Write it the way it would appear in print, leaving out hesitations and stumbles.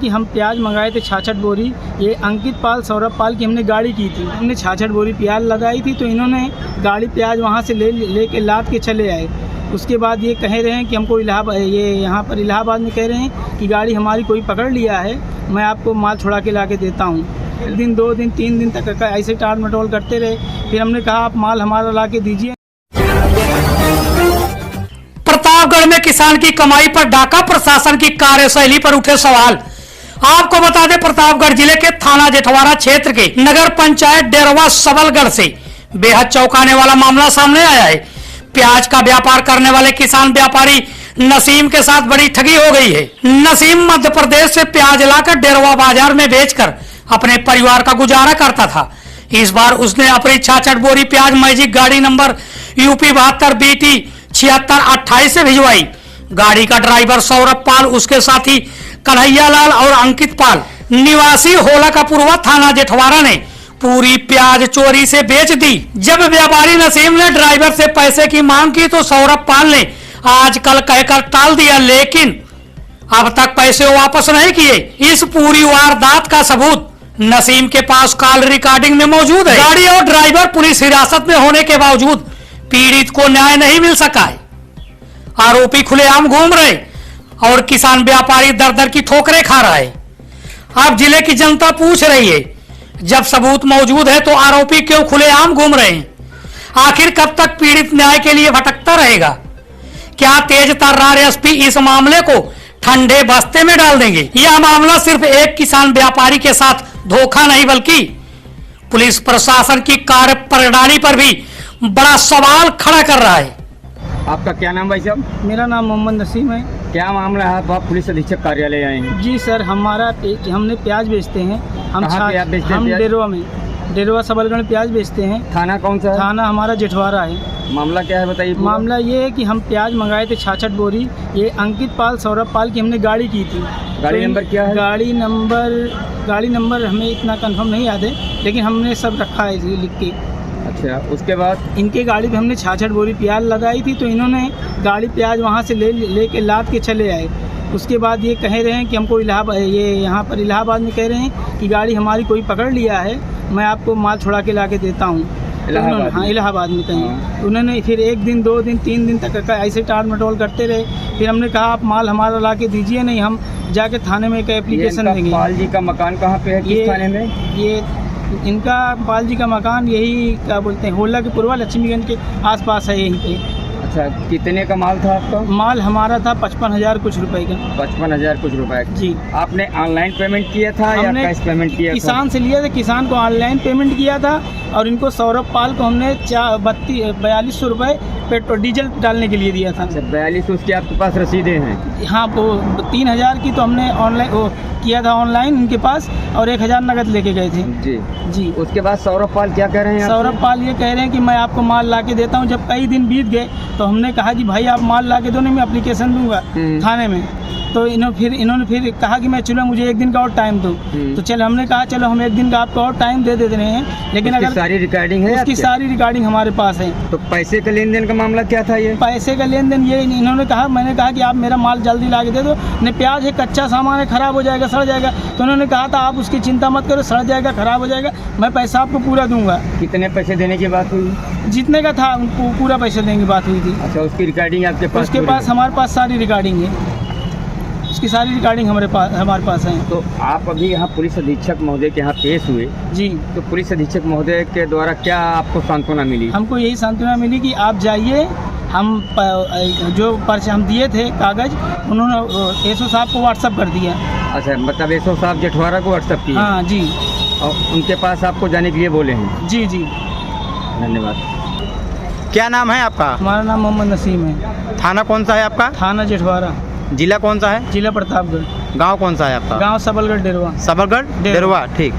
कि हम प्याज मंगाए थे 66 बोरी। ये अंकित पाल सौरभ पाल की हमने गाड़ी की थी, हमने 66 बोरी प्याज लगाई थी, तो इन्होंने गाड़ी प्याज वहाँ से ले के लाद के चले आए। उसके बाद ये कह रहे हैं कि हमको ये यहाँ पर इलाहाबाद में कह रहे हैं कि गाड़ी हमारी कोई पकड़ लिया है, मैं आपको माल छुड़ा के ला के देता हूँ। 1 दिन 2 दिन 3 दिन तक ऐसे टाल मटोल करते रहे। फिर हमने कहा आप माल हमारा ला के दीजिए। प्रतापगढ़ में किसान की कमाई पर डाका, प्रशासन की कार्यशैली पर उठे सवाल। आपको बता दें, प्रतापगढ़ जिले के थाना जेठवाड़ा क्षेत्र के नगर पंचायत डेरवा सबलगढ़ से बेहद चौंकाने वाला मामला सामने आया है। प्याज का व्यापार करने वाले किसान व्यापारी नसीम के साथ बड़ी ठगी हो गई है। नसीम मध्य प्रदेश से प्याज लाकर डेरवा बाजार में बेचकर अपने परिवार का गुजारा करता था। इस बार उसने अपनी 66 बोरी प्याज मैजिक गाड़ी नंबर यूपी 72 BT 7628 से भिजवाई। गाड़ी का ड्राइवर सौरभ पाल, उसके साथी कन्हैया लाल और अंकित पाल निवासी होला का पूर्वा थाना जेठवाड़ा ने पूरी प्याज चोरी से बेच दी। जब व्यापारी नसीम ने ड्राइवर से पैसे की मांग की तो सौरभ पाल ने आज कल कहकर टाल दिया, लेकिन अब तक पैसे वापस नहीं किए। इस पूरी वारदात का सबूत नसीम के पास कॉल रिकॉर्डिंग में मौजूद है। गाड़ी और ड्राइवर पुलिस हिरासत में होने के बावजूद पीड़ित को न्याय नहीं मिल सका है। आरोपी खुलेआम घूम रहे और किसान व्यापारी दर दर की ठोकरें खा रहा है। अब जिले की जनता पूछ रही है, जब सबूत मौजूद है तो आरोपी क्यों खुलेआम घूम रहे हैं? आखिर कब तक पीड़ित न्याय के लिए भटकता रहेगा? क्या तेज तर्रार एसपी इस मामले को ठंडे बस्ते में डाल देंगे? यह मामला सिर्फ एक किसान व्यापारी के साथ धोखा नहीं, बल्कि पुलिस प्रशासन की कार्यप्रणाली पर भी बड़ा सवाल खड़ा कर रहा है। आपका क्या नाम भाई साहब? मेरा नाम मोहम्मद नसीम है। क्या मामला है? आप पुलिस अधीक्षक कार्यालय आए हैं? जी सर, हमने प्याज बेचते हैं। कहाँ पे आप बेचते हैं? हम डेरवा में, डेरवा सबलगढ़ में प्याज बेचते हैं। थाना कौन सा है? थाना हमारा जेठवाड़ा है। मामला क्या है बताइए। मामला ये है कि हम प्याज मंगाए थे 66 बोरी। ये अंकित पाल सौरभ पाल की हमने गाड़ी की थी। गाड़ी नंबर क्या है? गाड़ी नंबर हमें इतना कंफर्म नहीं याद है, लेकिन हमने सब रखा है लिख के। अच्छा, उसके बाद इनके गाड़ी पे हमने 66 बोरी प्याज लगाई थी, तो इन्होंने गाड़ी प्याज वहाँ से ले के लाद के चले आए। उसके बाद ये कह रहे हैं कि हमको ये यहाँ पर इलाहाबाद में कह रहे हैं कि गाड़ी हमारी कोई पकड़ लिया है, मैं आपको माल छुड़ा के ला के देता हूँ। हाँ, इलाहाबाद में कहीं। हाँ। उन्होंने फिर 1 दिन 2 दिन 3 दिन तक ऐसे टाल मटोल करते रहे। फिर हमने कहा आप माल हमारा ला के दीजिए, नहीं हम जाके थाने में एक एप्लीकेशन देंगे। पाल जी का मकान कहाँ पे है? किस थाने में? ये इनका पाल जी का मकान यही क्या बोलते हैं, होला के पूर्वा लक्ष्मीगंज के आसपास है, यहीं पे। अच्छा, कितने का माल था आपका? माल हमारा था 55,000 कुछ रुपए का। 55,000 कुछ रुपए। जी। आपने ऑनलाइन पेमेंट किया था या कैश पेमेंट किया? किसान से लिया था, किसान को ऑनलाइन पेमेंट किया था, और इनको सौरभ पाल को हमने 4200 रुपये पेट्रोल डीजल डालने के लिए दिया था। अच्छा, 4200 उसकी आपके पास रसीदें हैं? हाँ, वो 3000 की तो हमने ऑनलाइन किया था ऑनलाइन उनके पास, और 1000 नगद लेके गए थे। जी। उसके बाद सौरभ पाल क्या कह रहे हैं? सौरभ पाल ये कह रहे हैं कि मैं आपको माल ला के देता हूँ। जब कई दिन बीत गए तो हमने कहा कि भाई आप माल ला के दो, नहीं मैं एप्लीकेशन दूंगा थाने में। तो इन्होंने फिर कहा कि मैं चलो मुझे 1 दिन का और टाइम दो। तो चलो हमने कहा चलो हम 1 दिन का आपको और टाइम दे रहे हैं, लेकिन अगर सारी रिकॉर्डिंग है? उसकी सारी रिकॉर्डिंग हमारे पास है। तो पैसे का लेन देन का मामला क्या था? ये पैसे का लेन देन ये इन्होंने कहा, मैंने कहा कि आप मेरा माल जल्दी ला के दे दो, नहीं प्याज है कच्चा सामान है, खराब हो जाएगा, सड़ जाएगा। तो उन्होंने कहा था आप उसकी चिंता मत करो, सड़ जाएगा, खराब हो जाएगा, मैं पैसा आपको पूरा दूंगा। कितने पैसे देने की बात हुई? जितने का था उनको पूरा पैसे देने की बात हुई थी। अच्छा, उसकी रिकॉर्डिंग आपके पास? उसके पास हमारे पास सारी रिकॉर्डिंग है, उसकी सारी रिकॉर्डिंग हमारे पास है। तो आप अभी यहाँ पुलिस अधीक्षक महोदय के यहाँ पेश हुए जी, तो पुलिस अधीक्षक महोदय के द्वारा क्या आपको सांत्वना मिली? हमको यही सांत्वना मिली कि आप जाइए, हम जो पर्चे हम दिए थे कागज, उन्होंने एसओ साहब को व्हाट्सअप कर दिया। अच्छा, मतलब एसओ साहब जेठवाड़ा को व्हाट्सअप किया? हाँ जी। और उनके पास आपको जाने के लिए बोले हैं? जी जी, धन्यवाद। क्या नाम है आपका? हमारा नाम मोहम्मद नसीम है। थाना कौन सा है आपका? थाना जेठवाड़ा। जिला कौन सा है? जिला प्रतापगढ़। गांव कौन सा है आपका? गांव सबलगढ़ डेरवा। सबलगढ़ डेरवा, ठीक।